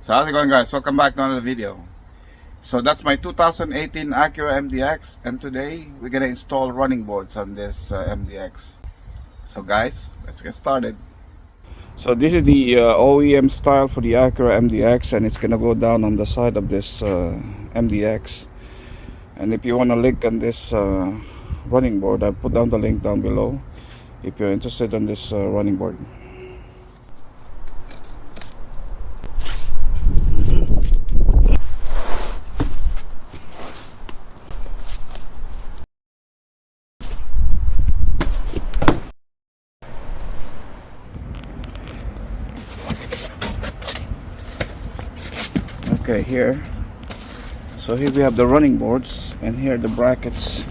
So how's it going, guys? Welcome back to another video. So that's my 2018 Acura MDX, and today we're gonna install running boards on this MDX. So guys, let's get started. So this is the OEM style for the Acura MDX, and it's gonna go down on the side of this MDX. And if you want to link on this running board, I'll put down the link down below if you're interested in this running board. Okay, here. So here we have the running boards, and here are the brackets.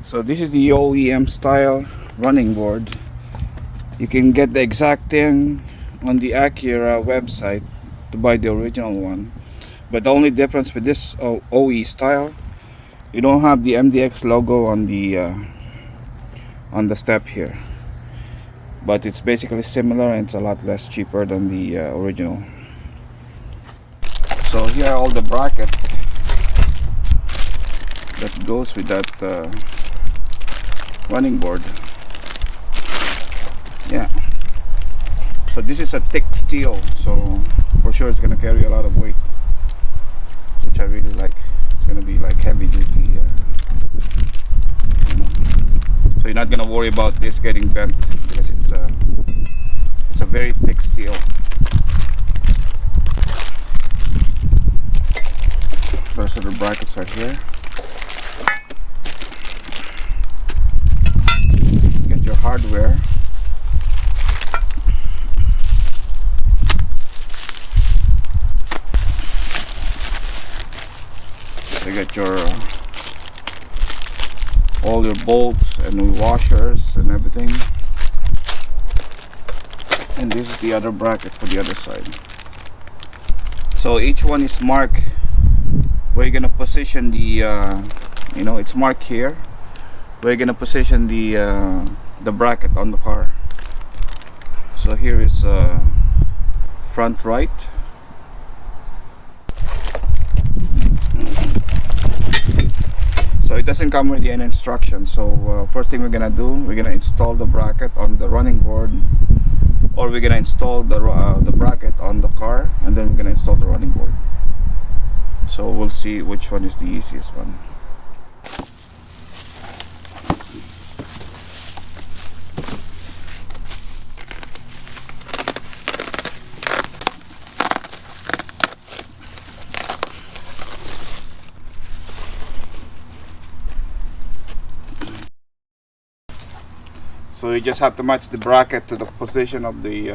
So this is the OEM style running board. You can get the exact thing on the Acura website to buy the original one. But the only difference with this OE style, you don't have the MDX logo on the step here. But it's basically similar, and it's a lot less cheaper than the original. So here are all the bracket that goes with that running board. Yeah, so this is a thick steel, so for sure it's gonna carry a lot of weight, which I really like. It's gonna be like heavy duty, you know. So you're not gonna worry about this getting bent, because it's a very thick steel. The rest of the brackets are here. Your hardware, you get your all your bolts and washers and everything, and this is the other bracket for the other side. So each one is marked where you're gonna position the it's marked here where you're gonna position the bracket on the car. So here is front right, so it doesn't come with any instructions. So first thing we're gonna do, we're gonna install the bracket on the running board, or we're gonna install the bracket on the car, and then we're gonna install the running board. So we'll see which one is the easiest one. So you just have to match the bracket to the position of the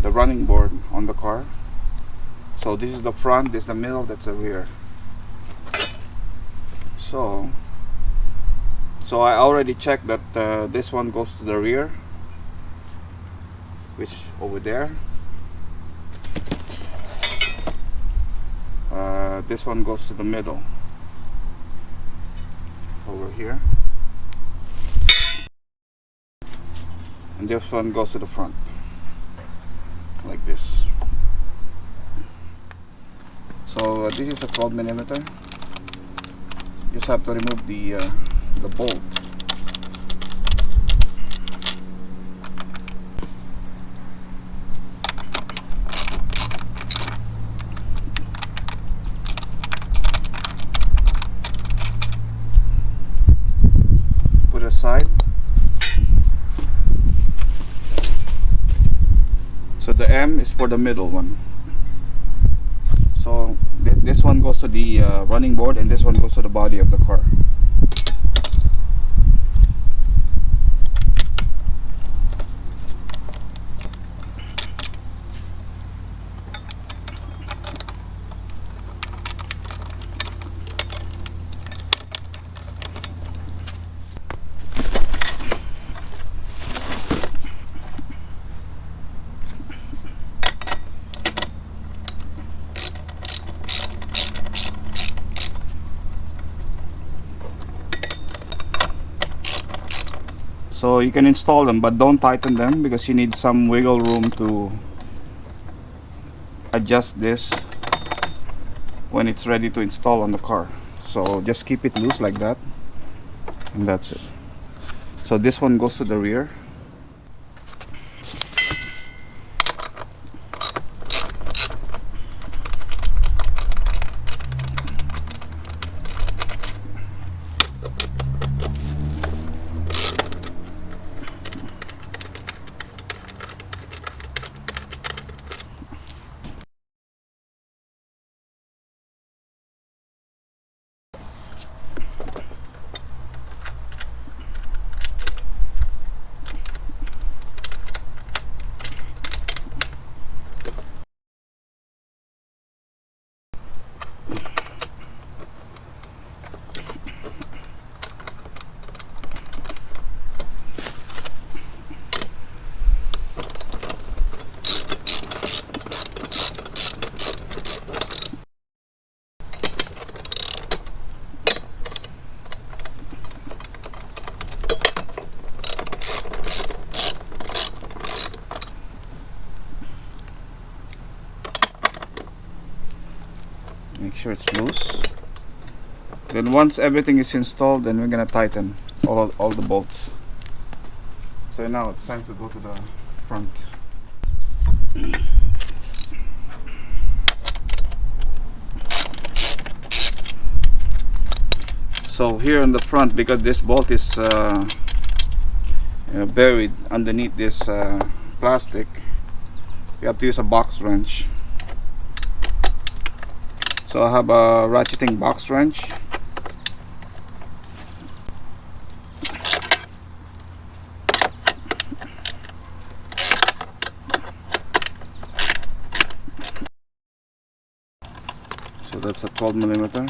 running board on the car. So this is the front, this is the middle, that's the rear. So I already checked that this one goes to the rear, which over there. This one goes to the middle, over here. And this one goes to the front, like this. So this is a 12mm. Just have to remove the bolt. Put it aside. So the M is for the middle one. So this one goes to the running board, and this one goes to the body of the car. So you can install them, but don't tighten them because you need some wiggle room to adjust this when it's ready to install on the car. So just keep it loose like that, and that's it. So this one goes to the rear. Make sure it's loose. Then once everything is installed, then we're gonna tighten all the bolts. So now it's time to go to the front. So here on the front, because this bolt is buried underneath this plastic, you have to use a box wrench. So I have a ratcheting box wrench. So that's a 12mm.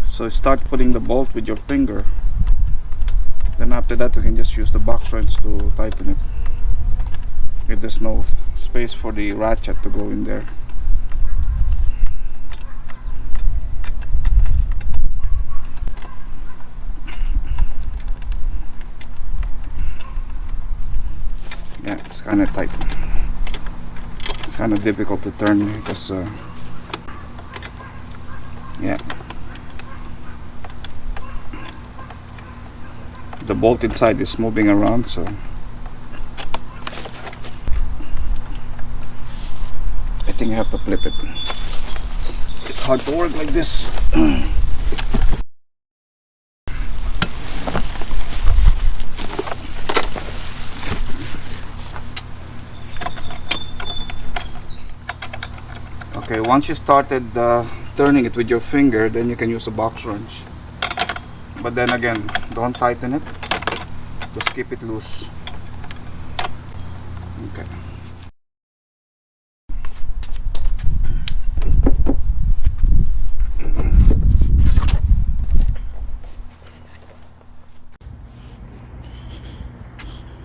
So start putting the bolt with your finger. Then after that you can just use the box wrench to tighten it. If there's no space for the ratchet to go in there. Yeah, it's kind of tight. It's kind of difficult to turn because yeah, the bolt inside is moving around, so I think I have to flip it. It's hard to work like this. Okay, once you started turning it with your finger, then you can use the box wrench. But then again, don't tighten it. Just keep it loose. Okay.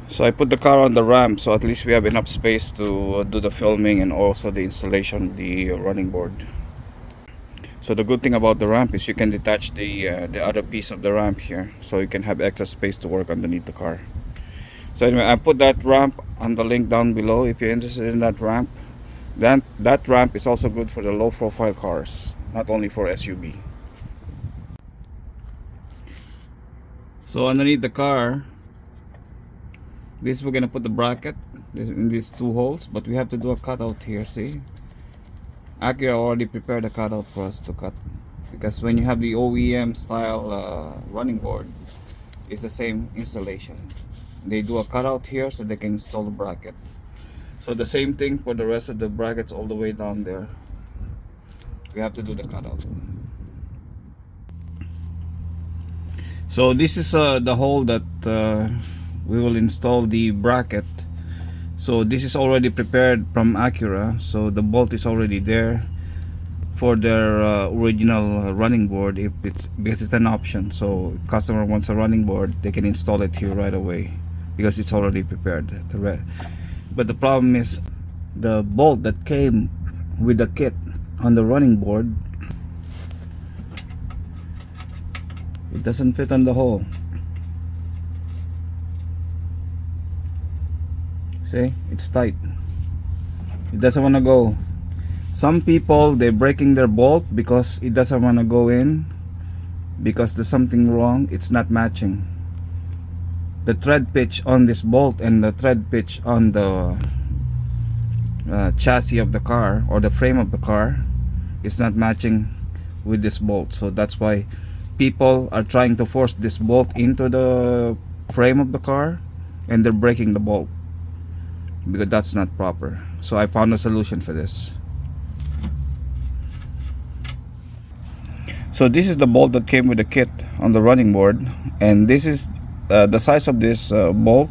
So I put the car on the ramp, so at least we have enough space to do the filming and also the installation of the running board. So the good thing about the ramp is you can detach the other piece of the ramp here, so you can have extra space to work underneath the car. So anyway, I put that ramp on the link down below if you're interested in that ramp. Then that ramp is also good for the low profile cars, not only for SUV. So underneath the car, this we're gonna put the bracket in these two holes, but we have to do a cutout here. See, Acura already prepared a cutout for us to cut, because when you have the OEM style running board, it's the same installation. They do a cutout here so they can install the bracket. So the same thing for the rest of the brackets all the way down there. We have to do the cutout. So this is the hole that we will install the bracket. So this is already prepared from Acura, so the bolt is already there for their original running board, if it's because it's an option. So if customer wants a running board, they can install it here right away because it's already prepared. But the problem is the bolt that came with the kit on the running board, it doesn't fit on the hole. See, it's tight, it doesn't want to go. Some people, they're breaking their bolt because it doesn't want to go in because there's something wrong, it's not matching. The thread pitch on this bolt and the thread pitch on the chassis of the car or the frame of the car is not matching with this bolt. So that's why people are trying to force this bolt into the frame of the car and they're breaking the bolt because that's not proper. So I found a solution for this. So this is the bolt that came with the kit on the running board, and this is the size of this bolt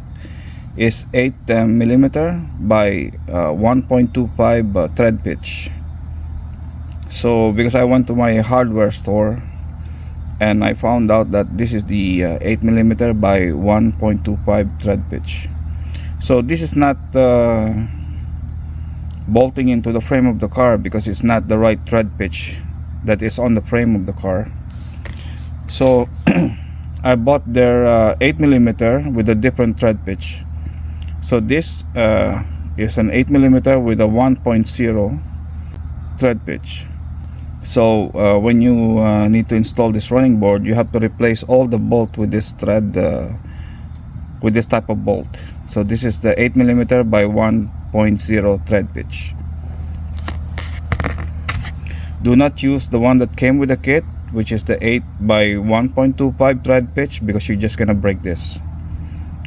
is 8 millimeter by 1.25 thread pitch. So because I went to my hardware store and I found out that this is the 8 millimeter by 1.25 thread pitch. So this is not bolting into the frame of the car because it's not the right thread pitch that is on the frame of the car. So I bought their 8 millimeter with a different thread pitch. So this is an 8 millimeter with a 1.0 thread pitch. So when you need to install this running board, you have to replace all the bolt with this thread, with this type of bolt. So this is the 8 millimeter by 1.0 thread pitch. Do not use the one that came with the kit, which is the 8 by 1.25 thread pitch, because you're just gonna break this.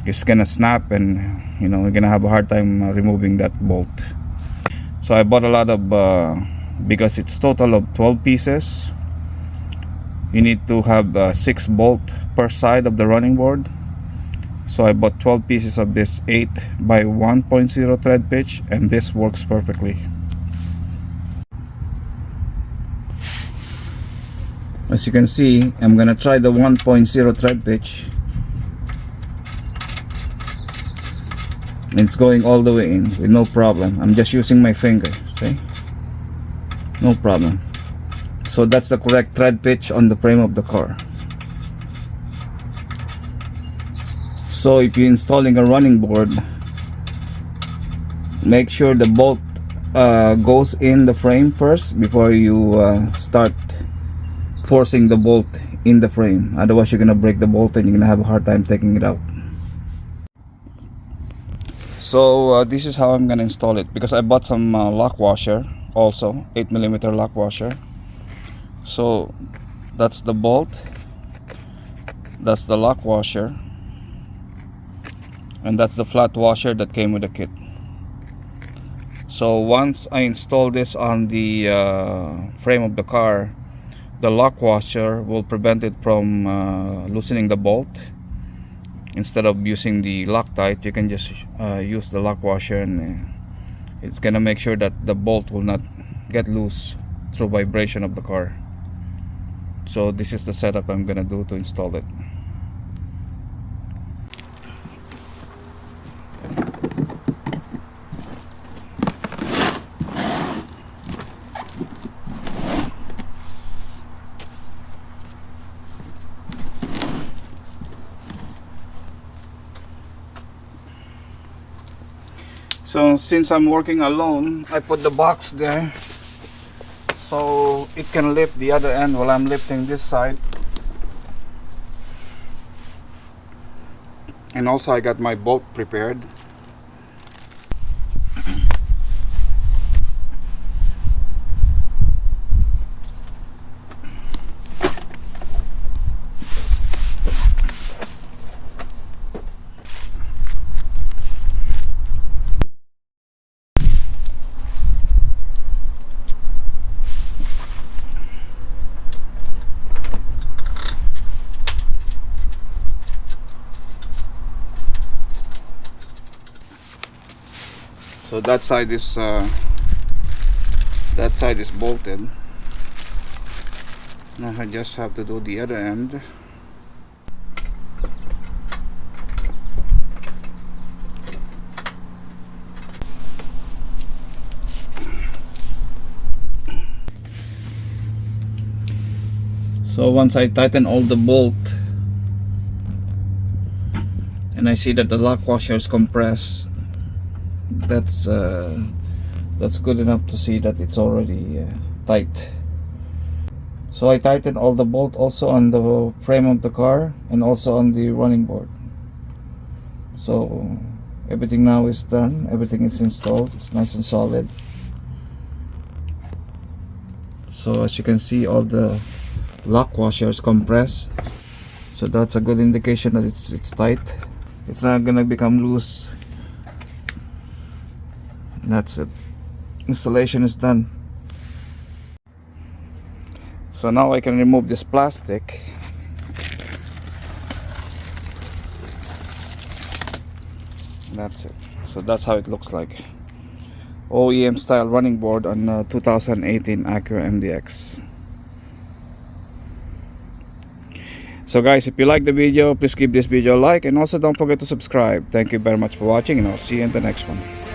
It's gonna snap and you know, you're gonna have a hard time removing that bolt. So I bought a lot of because it's total of 12 pieces. You need to have 6 bolt per side of the running board. So I bought 12 pieces of this 8 by 1.0 thread pitch, and this works perfectly. As you can see, I'm gonna try the 1.0 thread pitch. It's going all the way in with no problem. I'm just using my finger, okay? No problem. So that's the correct thread pitch on the frame of the car. So if you're installing a running board, make sure the bolt goes in the frame first before you start forcing the bolt in the frame. Otherwise you're gonna break the bolt and you're gonna have a hard time taking it out. So this is how I'm gonna install it, because I bought some lock washer also, 8 millimeter lock washer. So that's the bolt, that's the lock washer, and that's the flat washer that came with the kit. So once I install this on the frame of the car, the lock washer will prevent it from loosening the bolt. Instead of using the Loctite, you can just use the lock washer, and it's gonna make sure that the bolt will not get loose through vibration of the car. So this is the setup I'm gonna do to install it. So since I'm working alone, I put the box there so it can lift the other end while I'm lifting this side. And also I got my bolt prepared. So that side is bolted. Now I just have to do the other end. So once I tighten all the bolt and I see that the lock washer is compressed, that's good enough to see that it's already tight. So I tightened all the bolt also on the frame of the car and also on the running board. So everything now is done, everything is installed, it's nice and solid. So as you can see, all the lock washer is compressed, so that's a good indication that it's tight. It's not gonna become loose. That's it. Installation is done. So now I can remove this plastic. That's it. So that's how it looks like. OEM style running board on 2018 Acura MDX. So guys, if you like the video, please give this video a like, and also don't forget to subscribe. Thank you very much for watching, and I'll see you in the next one.